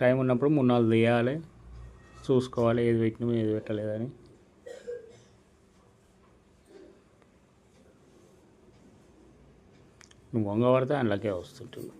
Time ఉన్నప్పుడు 3-4 తీయాలి, చూసుకోవాలి ఏది పెట్టినాము ఏది పెట్టలేదని. నువ్వు వంగ పడితే అందులోకే వస్తుంటుంది.